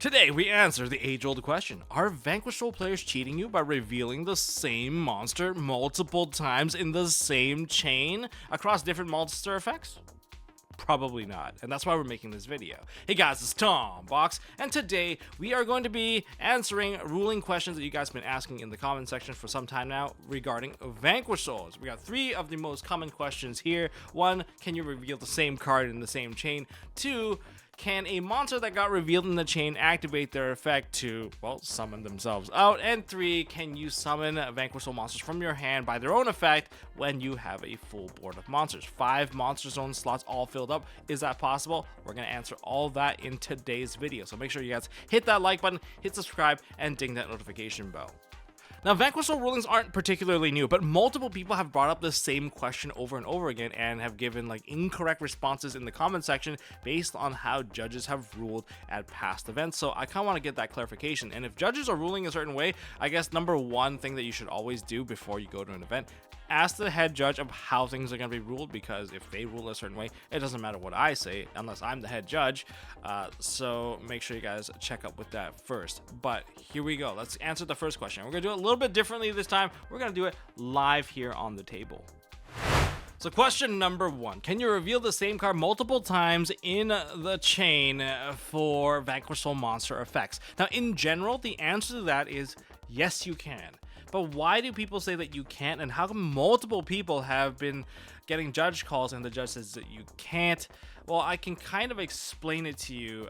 Today, we answer the age-old question, are Vanquish role players cheating you by revealing the same monster multiple times in the same chain across different monster effects? Probably not, and that's why we're making this video. Hey guys, it's Tom Box, and today we are going to be answering ruling questions that you guys have been asking in the comment section for some time now regarding Vanquish souls. We got 3 of the most common questions here. 1, can you reveal the same card in the same chain? 2, can a monster that got revealed in the chain activate their effect to, well, summon themselves out? And 3, can you summon Vanquish Soul monsters from your hand by their own effect when you have a full board of monsters? 5 monster zone slots all filled up. Is that possible? We're going to answer all that in today's video. So make sure you guys hit that like button, hit subscribe, and ding that notification bell. Now, Vanquish Soul rulings aren't particularly new, but multiple people have brought up the same question over and over again and have given like incorrect responses in the comment section based on how judges have ruled at past events. So I kind of want to get that clarification. And if judges are ruling a certain way, I guess number 1 thing that you should always do before you go to an event, ask the head judge of how things are going to be ruled, because if they rule a certain way, it doesn't matter what I say unless I'm the head judge. So make sure you guys check up with that first. But here we go. Let's answer the first question. We're going to do it a little bit differently this time. We're going to do it live here on the table. So question number 1, can you reveal the same card multiple times in the chain for Vanquish Soul monster effects? Now, in general, the answer to that is yes, you can. But why do people say that you can't, and how come multiple people have been getting judge calls and the judge says that you can't? Well, I can kind of explain it to you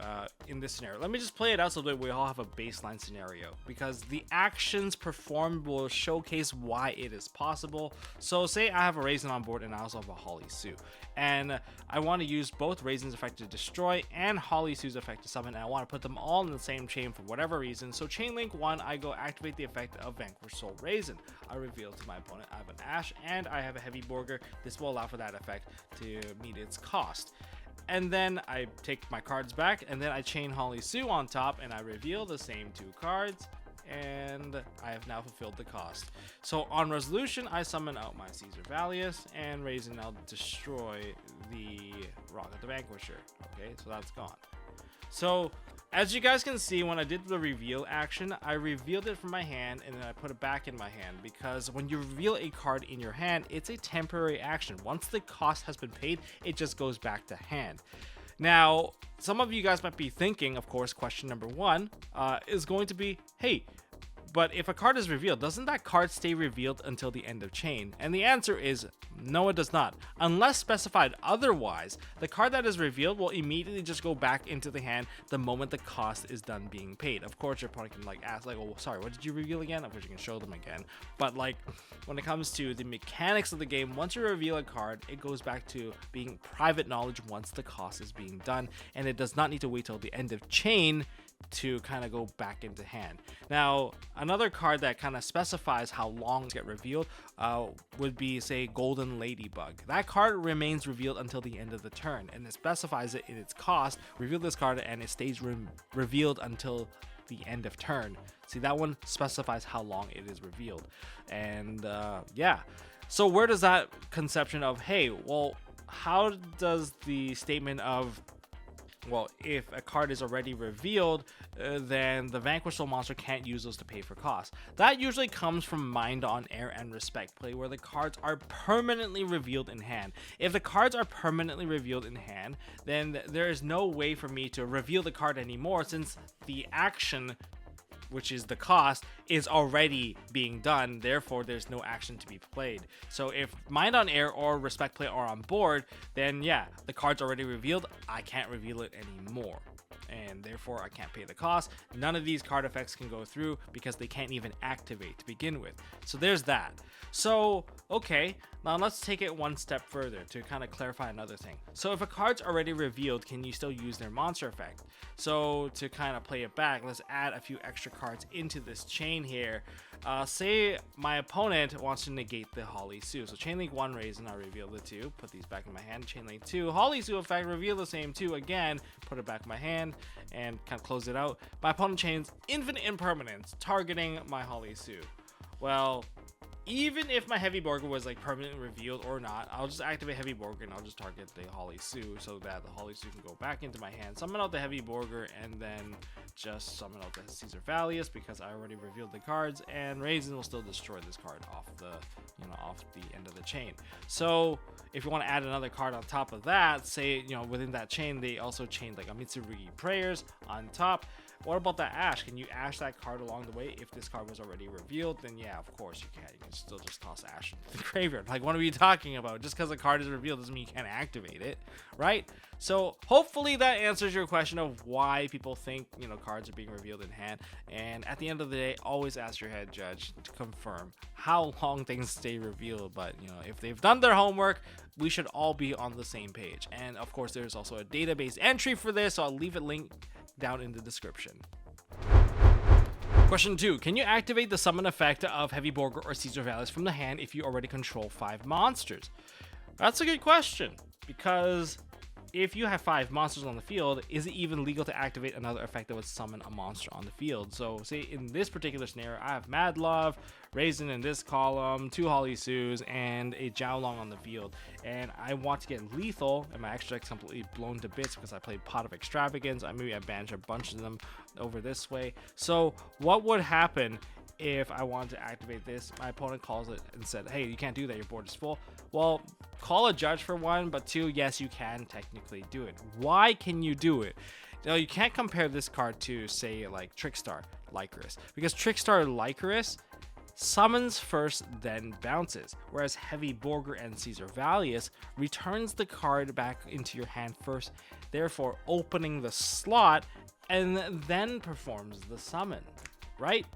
in this scenario. Let me just play it out so that we all have a baseline scenario, because the actions performed will showcase why it is possible. So say I have a Raisin on board and I also have a Holly Sue, and I want to use both Raisin's effect to destroy and Holly Sue's effect to summon, and I want to put them all in the same chain for whatever reason. So chain link 1, I go activate the effect of Vanquish Soul Raisin. I reveal to my opponent I have an Ash and I have a Heavy Burger. This will allow for that effect to meet its cost. And then I take my cards back, and then I chain Holly Sue on top, and I reveal the same 2 cards, and I have now fulfilled the cost. So on resolution, I summon out my Caesar Valius, and Raisin now destroy the Rocket the Vanquisher. Okay, so that's gone. So as you guys can see, when I did the reveal action, I revealed it from my hand and then I put it back in my hand, because when you reveal a card in your hand, it's a temporary action. Once the cost has been paid, it just goes back to hand. Now, some of you guys might be thinking, of course, question number 1 is going to be, hey, but if a card is revealed, doesn't that card stay revealed until the end of chain? And the answer is no, it does not. Unless specified otherwise, the card that is revealed will immediately just go back into the hand the moment the cost is done being paid. Of course, your opponent can like ask, like, oh, sorry, what did you reveal again? Of course, you can show them again. But like, when it comes to the mechanics of the game, once you reveal a card, it goes back to being private knowledge once the cost is being done, and it does not need to wait till the end of chain to kind of go back into hand. Now, another card that kind of specifies how long to get revealed would be, say, Golden Ladybug. That card remains revealed until the end of the turn, and it specifies it in its cost. Reveal this card and it stays revealed until the end of turn. See, that one specifies how long it is revealed. And yeah, so where does that conception of, hey, well, how does the statement of, well, if a card is already revealed, then the Vanquish Soul monster can't use those to pay for costs? That usually comes from Mind on Air and Respect Play, where the cards are permanently revealed in hand. If the cards are permanently revealed in hand, then there is no way for me to reveal the card anymore, since the action, which is the cost, is already being done. Therefore, there's no action to be played. So if Mind on Air or Respect Play are on board, then yeah, the card's already revealed. I can't reveal it anymore, and therefore I can't pay the cost. None of these card effects can go through because they can't even activate to begin with. So there's that. So okay, now let's take it one step further to kind of clarify another thing. So if a card's already revealed, can you still use their monster effect? So to kind of play it back, let's add a few extra cards into this chain here. Say my opponent wants to negate the Holly Sue. So chain link 1 Raisin, I reveal the 2, put these back in my hand. Chain link 2 Holly Sue effect, reveal the same 2 again, put it back in my hand, and kind of close it out. My opponent chains Infinite Impermanence, targeting my Holly Sue. Well, even if my Heavy Borger was like permanently revealed or not, I'll just activate Heavy Borger and I'll just target the Holly Sue so that the Holly Sue can go back into my hand, summon out the Heavy Borger, and then just summon out the Caesar Valius because I already revealed the cards, and Raisin will still destroy this card off the, off the end of the chain. So if you want to add another card on top of that, say, within that chain, they also chained like a Mitsurugi Prayers on top. What about that Ash? Can you Ash that card along the way? If this card was already revealed, then yeah, of course you can. You can still just toss Ash into the graveyard. Like, what are we talking about? Just because a card is revealed doesn't mean you can't activate it, right? So hopefully that answers your question of why people think, cards are being revealed in hand. And at the end of the day, always ask your head judge to confirm how long things stay revealed. But, if they've done their homework, we should all be on the same page. And of course, there's also a database entry for this, so I'll leave it linked down in the description. Question 2. Can you activate the summon effect of Heavy Borger or Caesar Valius from the hand if you already control 5 monsters? That's a good question, because if you have 5 monsters on the field, is it even legal to activate another effect that would summon a monster on the field? So say in this particular scenario, I have Mad Love, Raisin in this column, 2 Holly Sues, and a Jiaolong on the field. And I want to get lethal, and my extra deck's completely blown to bits because I played Pot of Extravagance. I banished a bunch of them over this way. So what would happen if I wanted to activate this? My opponent calls it and said, hey, you can't do that, your board is full. Well, call a judge for 1, but 2, yes, you can technically do it. Why can you do it? You can't compare this card to, say, like Trickstar Lycoris, because Trickstar Lycoris summons first, then bounces, whereas Heavy Borger and Caesar Valius returns the card back into your hand first, therefore opening the slot, and then performs the summon, right?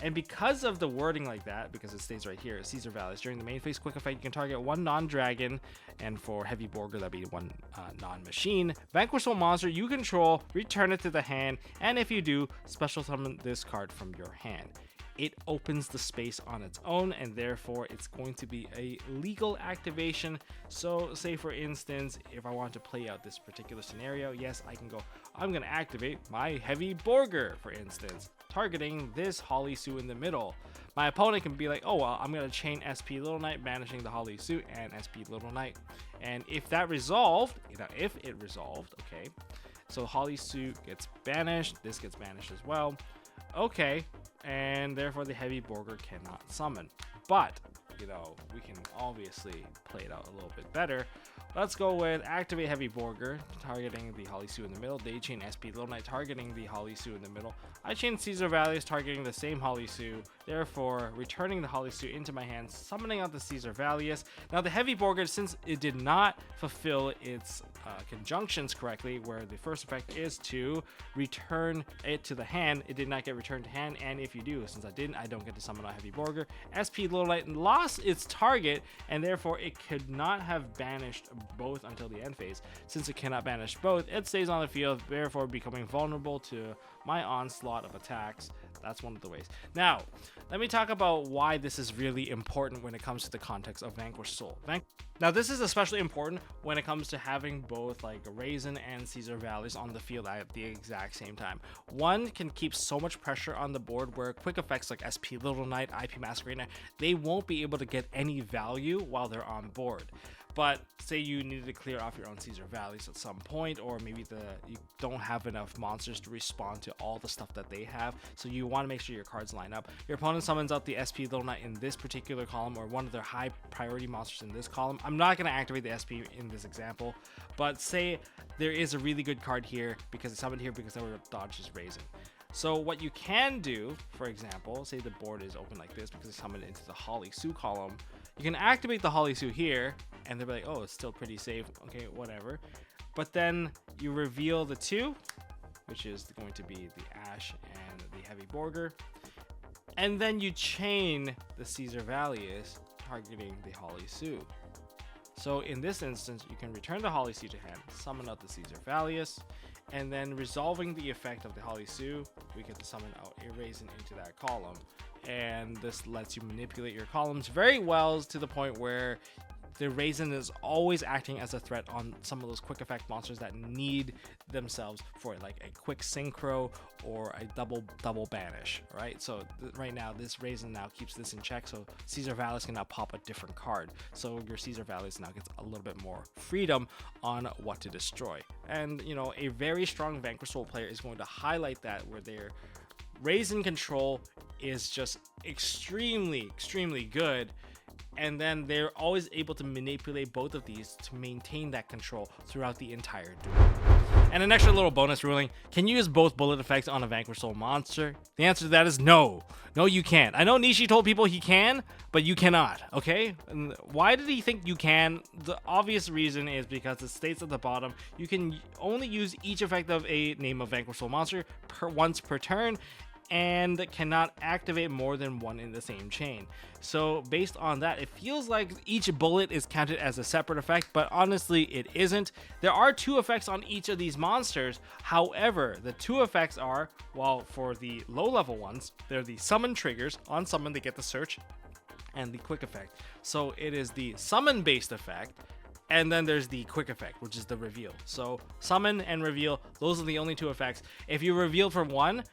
And because of the wording like that, because it stays right here, Caesar Valius, during the main phase quick effect, you can target 1 non-dragon, and for Heavy Borger, that'd be 1 non-machine. Vanquish a monster you control, return it to the hand, and if you do, special summon this card from your hand. It opens the space on its own, and therefore it's going to be a legal activation. So say for instance, if I want to play out this particular scenario, yes, I can go, I'm going to activate my Heavy Borger, for instance, targeting this Holly Sue in the middle. My opponent can be like, oh, well, I'm going to chain SP Little Knight, banishing the Holly Sue and SP Little Knight. And if that resolved, if it resolved, okay, so Holly Sue gets banished, this gets banished as well. Okay, and therefore the Heavy Borger cannot summon. But, we can obviously play it out a little bit better. Let's go with activate Heavy Borger, targeting the Holly Sue in the middle. They chain SP Little Knight, targeting the Holly Sue in the middle. I chain Caesar Valius, targeting the same Holly Sue, therefore returning the Holly Sue into my hand, summoning out the Caesar Valius. Now the Heavy Borger, since it did not fulfill its conjunctions correctly, where the first effect is to return it to the hand, it did not get returned to hand, and if you do, since I didn't, I don't get to summon out Heavy Borger. SP Little Knight lost its target, and therefore it could not have banished both until the end phase. Since it cannot banish both, it stays on the field, therefore becoming vulnerable to my onslaught of attacks. That's one of the ways. Now, let me talk about why this is really important when it comes to the context of Vanquish Soul. Now, this is especially important when it comes to having both like Raisin and Caesar Valius on the field at the exact same time. One can keep so much pressure on the board where quick effects like SP Little Knight, IP Masquerade, they won't be able to get any value while they're on board. But say you needed to clear off your own Caesar Valius at some point, or maybe you don't have enough monsters to respond to all the stuff that they have, so you want to make sure your cards line up. Your opponent summons out the SP Little Knight in this particular column, or one of their high priority monsters in this column. I'm not going to activate the SP in this example, but say there is a really good card here because it's summoned here because they were dodges Raisin. So what you can do, for example, say the board is open like this because it's summoned into the Holly Sue column, you can activate the Holly Sue here, and they'll be like, oh, it's still pretty safe, okay, whatever. But then you reveal the 2, which is going to be the Ash and the Heavy Borger, and then you chain the Caesar Valius, targeting the Holly Sue. So in this instance, you can return the Holly Sue to hand, summon out the Caesar Valius, and then resolving the effect of the Holly Sue, we get to summon out a Raisin into that column. And this lets you manipulate your columns very well, to the point where the Raisin is always acting as a threat on some of those quick effect monsters that need themselves for like a quick synchro or a double banish, right? So right now this Raisin now keeps this in check, so Caesar Vallis can now pop a different card, so your Caesar Vallis now gets a little bit more freedom on what to destroy. And you know, a very strong Vanquish Soul player is going to highlight that, where their Raisin control is just extremely good, and then they're always able to manipulate both of these to maintain that control throughout the entire duel. And an extra little bonus ruling: can you use both bullet effects on a Vanquish Soul monster? The answer to that is no. No, you can't. I know Nishi told people he can, but you cannot, okay? And why did he think you can? The obvious reason is because it states at the bottom, you can only use each effect of a name of Vanquish Soul monster once per turn, and cannot activate more than one in the same chain. So based on that, it feels like each bullet is counted as a separate effect, but honestly it isn't. There are 2 effects on each of these monsters. However, the 2 effects are, well, for the low level ones, they're the summon triggers. On summon they get the search and the quick effect. So it is the summon based effect, and then there's the quick effect, which is the reveal. So summon and reveal, those are the only 2 effects. If you reveal for one,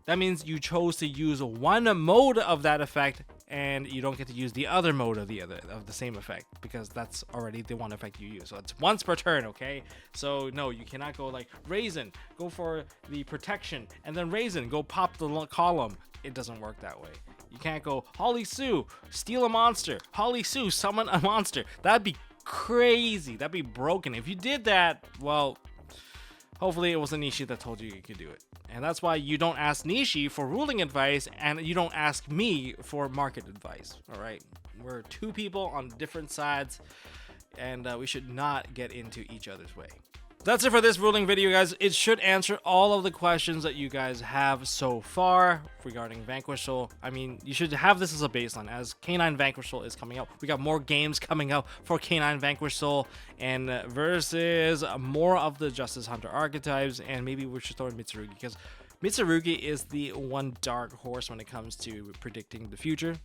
that means you chose to use one mode of that effect, and you don't get to use the other mode of the same effect, because that's already the one effect you use. So it's once per turn, okay? So no, you cannot go like Raisin, go for the protection, and then Raisin, go pop the column. It doesn't work that way. You can't go Holly Sue, steal a monster, Holly Sue, summon a monster. That'd be crazy. That'd be broken. If you did that, well, hopefully it wasn't Nishi that told you you could do it. And that's why you don't ask Nishi for ruling advice, and you don't ask me for market advice, all right? We're 2 people on different sides, and we should not get into each other's way. That's it for this ruling video, guys. It should answer all of the questions that you guys have so far regarding Vanquish Soul. I mean, you should have this as a baseline, as K9 Vanquish Soul is coming out. We got more games coming out for K9 Vanquish Soul, and versus more of the Justice Hunter archetypes, and maybe we should throw in Mitsurugi, because Mitsurugi is the one dark horse when it comes to predicting the future.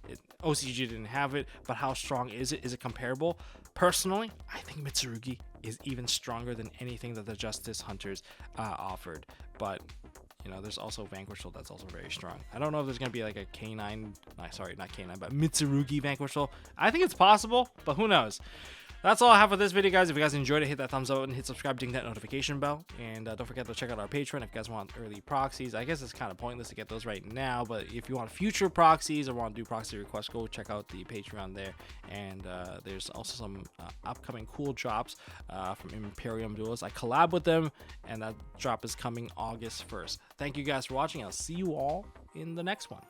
OCG didn't have it, but how strong is it? Is it comparable? Personally, I think Mitsurugi is even stronger than anything that the Justice Hunters offered. But, you know, there's also Vanquish Soul that's also very strong. I don't know if there's going to be like a K9, sorry, not K9, but Mitsurugi Vanquish Soul. I think it's possible, but who knows? That's all I have for this video, guys. If you guys enjoyed it, hit that thumbs up and hit subscribe, ding that notification bell. And don't forget to check out our Patreon if you guys want early proxies. I guess it's kind of pointless to get those right now, but if you want future proxies or want to do proxy requests, go check out the Patreon there. And there's also some upcoming cool drops from Imperium Duels. I collab with them, and that drop is coming August 1st. Thank you guys for watching. I'll see you all in the next one.